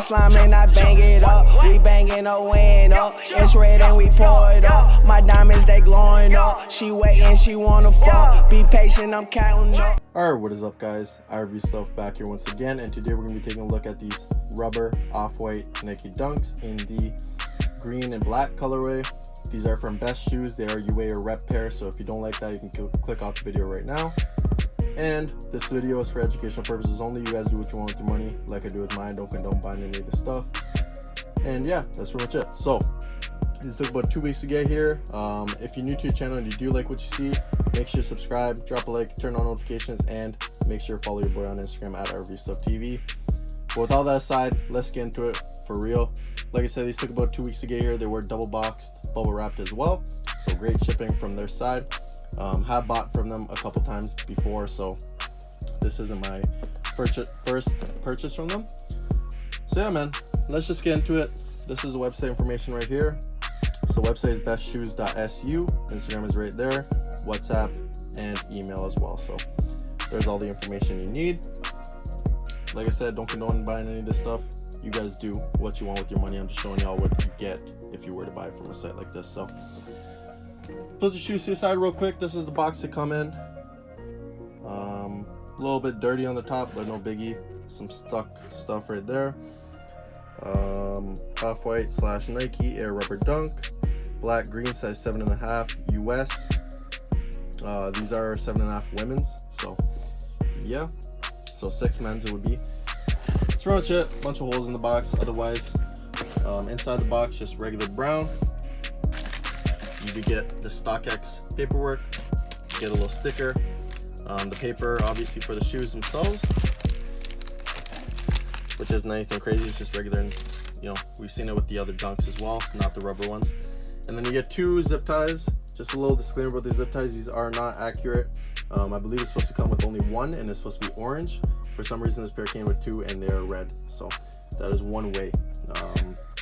slime and I bang it up. We banging a window. It's red and we pour it up. My diamonds, they glowing up. She waiting, she wanna fuck. Be patient, I'm counting up. Alright, what is up guys? IRV Stuff back here once again, and today we're going to be taking a look at these rubber off-white Nike Dunks in the green and black colorway. These are from BestShoes. They are UA or rep pair, so if you don't like that, you can click off the video right now. And this video is for educational purposes only. You guys do what you want with your money, like I do with mine. Don't condone buying any of this stuff. And yeah, that's pretty much it. So this took about 2 weeks to get here. If you're new to your channel and you do like what you see, make sure to subscribe, drop a like, turn on notifications, and make sure to follow your boy on Instagram at IRVStuffTV. But with all that aside, let's get into it for real. Like I said, these took about 2 weeks to get here. They were double boxed, bubble wrapped as well, so great shipping from their side. Have bought from them a couple times before, so this isn't my first purchase from them. So yeah, man, let's just get into it. This is the website information right here. So website is bestshoes.su. Instagram is right there, WhatsApp, and email as well. So there's all the information you need. Like I said, don't condone buying any of this stuff. You guys do what you want with your money. I'm just showing y'all what you get if you were to buy from a site like this. So put the shoes to the side real quick. This is the box to come in. A little bit dirty on the top, but no biggie. Some stuck stuff right there. Off-white / Nike Air Rubber Dunk, black green, size 7.5 US. These are 7.5 women's, so yeah, so 6 men's it would be. That's pretty much it. Bunch of holes in the box. Otherwise, inside the box, just regular brown. You do get the StockX paperwork, you get a little sticker, the paper obviously for the shoes themselves, which isn't anything crazy. It's just regular, and you know, we've seen it with the other Dunks as well, not the rubber ones. And then you get 2 zip ties. Just a little disclaimer about these zip ties: these are not accurate. I believe it's supposed to come with only 1, and it's supposed to be orange. For some reason, this pair came with 2, and they are red. So that is one way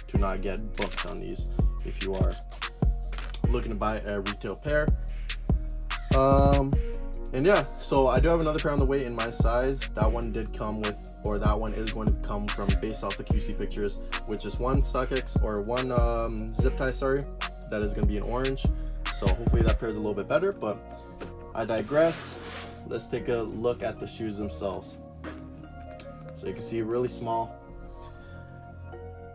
to not get booked on these if you are looking to buy a retail pair. And yeah, so I do have another pair on the way in my size. That one did come with, or that one is going to come from, based off the QC pictures, which is one StockX or one zip tie, sorry, that is going to be in orange. So hopefully that pair is a little bit better, but I digress. Let's take a look at the shoes themselves. So you can see really small,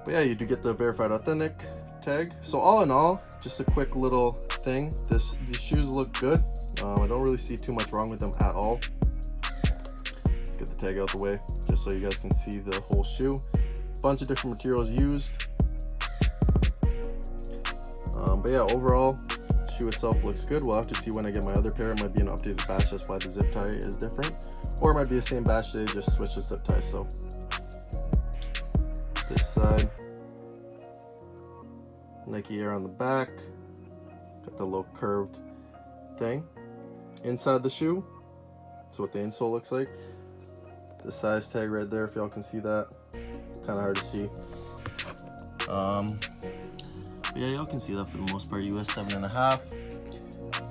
but yeah, you do get the verified authentic tag. So all in all, just a quick little thing. These shoes look good. I don't really see too much wrong with them at all. Let's get the tag out the way just so you guys can see the whole shoe. Bunch of different materials used. But yeah, overall, the shoe itself looks good. We'll have to see when I get my other pair. It might be an updated batch, that's why the zip tie is different. Or it might be the same batch, they just switched the zip tie. So this side, Nike Air on the back. Got the little curved thing inside the shoe. That's what the insole looks like. The size tag right there, if y'all can see that. Kind of hard to see. Yeah, y'all can see that for the most part. US 7.5.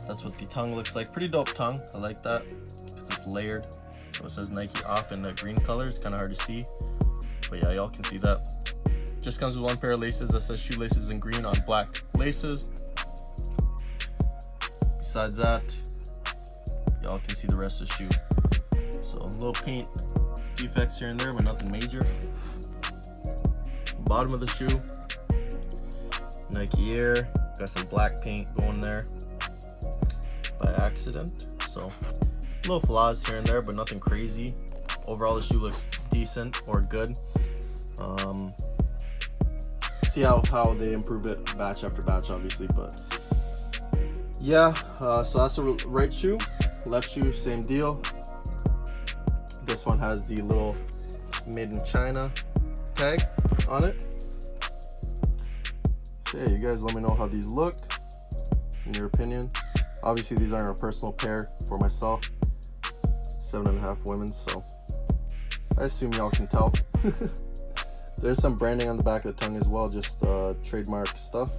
That's what the tongue looks like. Pretty dope tongue. I like that because it's layered. So it says Nike off in the green color. It's kind of hard to see, but yeah, y'all can see that. Just comes with 1 pair of laces that says shoelaces in green on black laces. Besides that, y'all can see the rest of the shoe. So little paint defects here and there, but nothing major. Bottom of the shoe, Nike Air. Got some black paint going there by accident. So little flaws here and there, but nothing crazy. Overall, the shoe looks decent or good. See how they improve it batch after batch, obviously, but yeah. So that's the right shoe. Left shoe, same deal. This one has the little made in China tag on it. So yeah, you guys let me know how these look in your opinion. Obviously these aren't a personal pair for myself. 7.5 women's, so I assume y'all can tell. There's some branding on the back of the tongue as well, just trademark stuff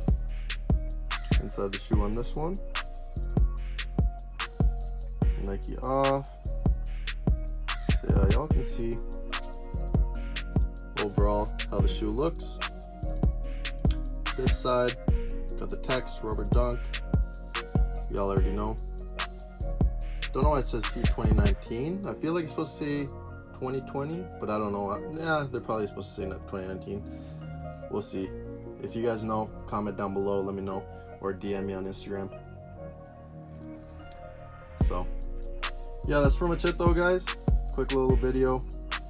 inside the shoe on this one. Nike off. So yeah, y'all can see little overall how the shoe looks. This side, got the text, rubber dunk. Y'all already know. Don't know why it says C 2019. I feel like it's supposed to say 2020, but I don't know. Yeah, they're probably supposed to say 2019. We'll see. If you guys know, comment down below, let me know, or DM me on Instagram. So yeah, that's pretty much it though, guys. Quick little video.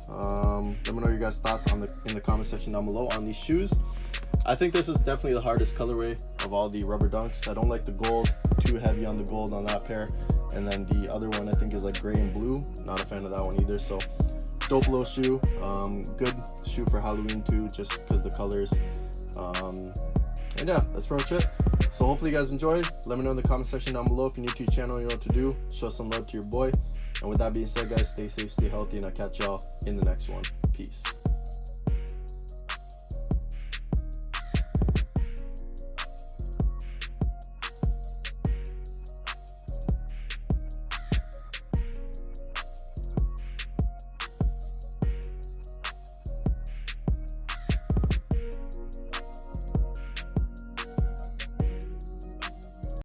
Let me know your guys' thoughts in the comment section down below on these shoes. I think this is definitely the hardest colorway of all the rubber dunks. I don't like the gold, too heavy on the gold on that pair. And then the other one I think is like gray and blue. Not a fan of that one either. So dope little shoe. Good shoe for Halloween too, just because the colors. And yeah, that's pretty much it. So hopefully you guys enjoyed. Let me know in the comment section down below. If you're new to your channel, you know what to do. Show some love to your boy. And with that being said, guys, stay safe, stay healthy, and I'll catch y'all in the next one. Peace.